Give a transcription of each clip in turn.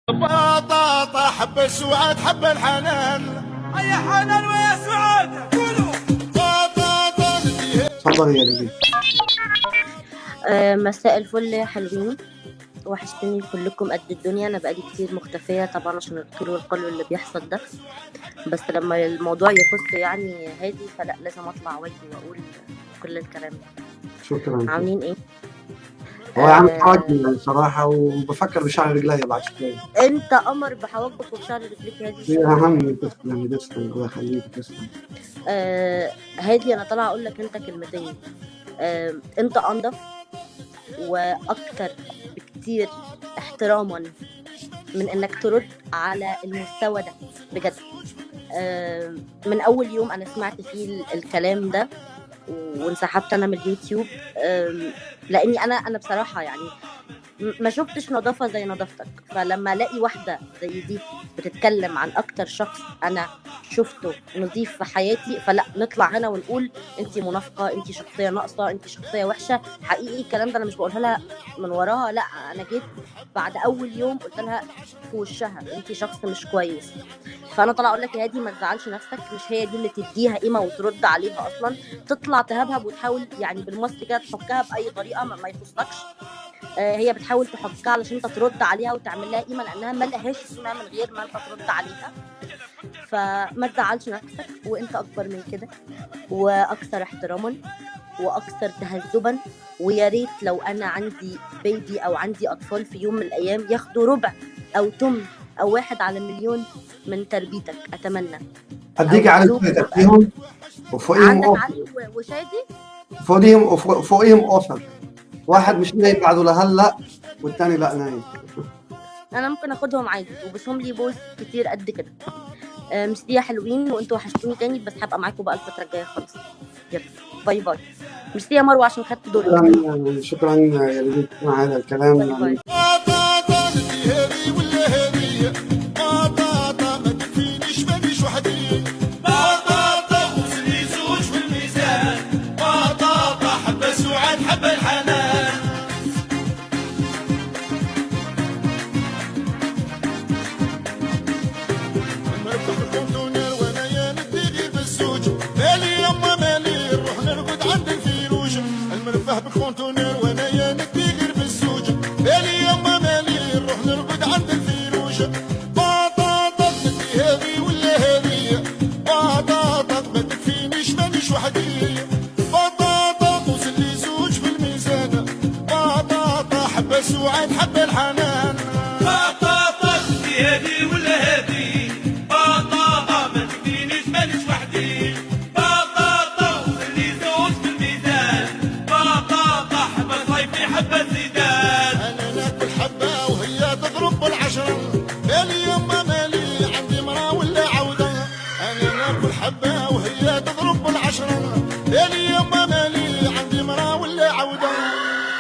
بطاطا حب السعاد حب الحنان. يا حنان ويا سعاد قولوا بطاطا تفضلي يا لولي. مساء الفل يا حلوين، وحشتني كلكم قد الدنيا. انا بقالي كتير مختفيه طبعا عشان القيل والقال اللي بيحصل ده، بس لما الموضوع يخص يعني هادي فلا لازم اطلع واجي واقول كل الكلام ده. شكرا. عاملين ايه؟ هو عم حواجبي صراحة، وبفكر بشعر رجلي بعد شوي. انت قمر بحواجبك وبشعر رجليك يا هادي. هي أهم. تسلم الله يخليك. تسلم. هادي انا طالعه اقول لك انت كلمتين. انت انضف واكتر بكتير احتراما من انك ترد على المستوى ده بجد. من اول يوم انا سمعت فيه الكلام ده وانسحبت انا من اليوتيوب، لاني انا بصراحه يعني ما شفتش نظافه زي نظافتك. فلما الاقي واحده زي دي بتتكلم عن اكتر شخص انا شفته نظيف في حياتي، فلا نطلع هنا ونقول انتي منافقه، انتي شخصيه ناقصه، انتي شخصيه وحشه. حقيقي الكلام ده انا مش بقولها لها من وراها، لا انا جيت بعد اول يوم قلت لها في وشها انتي شخص مش كويس. فانا طالعه اقول لك يا هادي ما تزعلش نفسك، مش هي دي اللي تديها قيمه وترد عليها اصلا. تطلع تهبهب وتحاول يعني بالمصري كده تحكها باي طريقه ما يخصكش. هي بتحاول تحكها علشان انت ترد عليها وتعمل لها قيمه، لانها ما لهاش قيمه من غير ما انت ترد عليها. فما تزعلش نفسك، وانت اكبر من كده واكثر احتراما واكثر تهذبا. ويا ريت لو انا عندي بيبي او عندي اطفال في يوم من الايام ياخدوا ربع او تمن او 1 على مليون من تربيتك. اتمنى أديك على البيت فيهم وفوقيهم عندك أوفر. علي وشادي فوقيهم أوفر. واحد مش نايم بعده لهلا، والثاني لا نايم. انا ممكن اخدهم عادي وبسهم لي بوز كتير قد كده. مش دي يا حلوين، وانتوا وحشتوني تاني، بس هبقى معاكم بقى الفتره الجايه خالص. يلا باي باي. مش دي يا مروه عشان خدت دوري. شكرا يا لولي مع هذا الكلام. باي باي. بطاطا هذي ولا هذي. بطاطا ما تكفينيش مانيش وحدي. بطاطا وصلي زوج في الميزان. بطاطا حب السعاد حب الحنان. المربح الكونتونير وانا يا ندي غير بالزوج. مالي يما مالي نروح نرقد عند الفيروج. المربح بالكونتونير وانا يا ندي غير بالزوج. مالي يما مالي نروح نرقد عند الفيروج. بطاطا بدي هذي ولا هذي. بطاطا ما تكفينيش مانيش وحدي. بطاطا توصل لي زوج في الميزان. بطاطا حب السعاد حب الحنان. بطاطا بدي هادي ولا هادي. بطاطا ما تكفينيش مانيش وحدي. بطاطا وخلي زوج في الميزان. بطاطا حب صيفي حب الزيدان. انا ناكل حبه وهي تضرب بالعشره. مالي يما مالي عندي مرا ولا عوده. انا ناكل حبه وهي تضرب بالعشره. مالي يما مالي عندي مرا ولا عوده.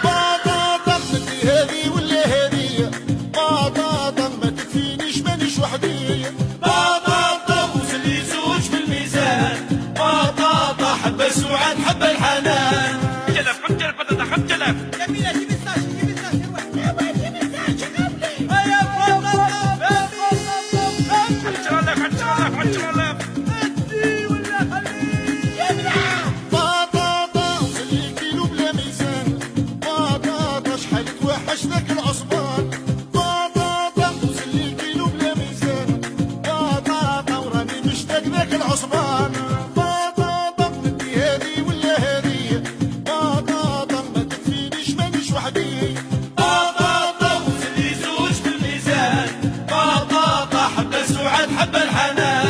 بطاطا بدي هذي ولا هذي. بطاطا ما تكفينيش مانيش وحدي. بطاطا وصلي زوج في الميزان. بطاطا حب السعاد حب الحنان. جلف حط جلف بطاطا حط جلف. جميلة جيب الساش جيب الساش روح. جيب الساش قبلي. هيا بطاطا حط جلف حط جلف حط جلف. ادي ولا خليك. يبلع. بطاطا وصلي كيلو بلا ميزان. بطاطا شحال توحش ذاك العصبان. بطاطا وصلي كيلو بلا ميزان. بطاطا وراني مشتاق ذاك العصبان. بطاطا بدي هذي ولا هذي. بطاطا ما تكفينيش مانيش وحدي. بطاطا وصلي زوج في الميزان. بطاطا حب السعاد حب الحنان.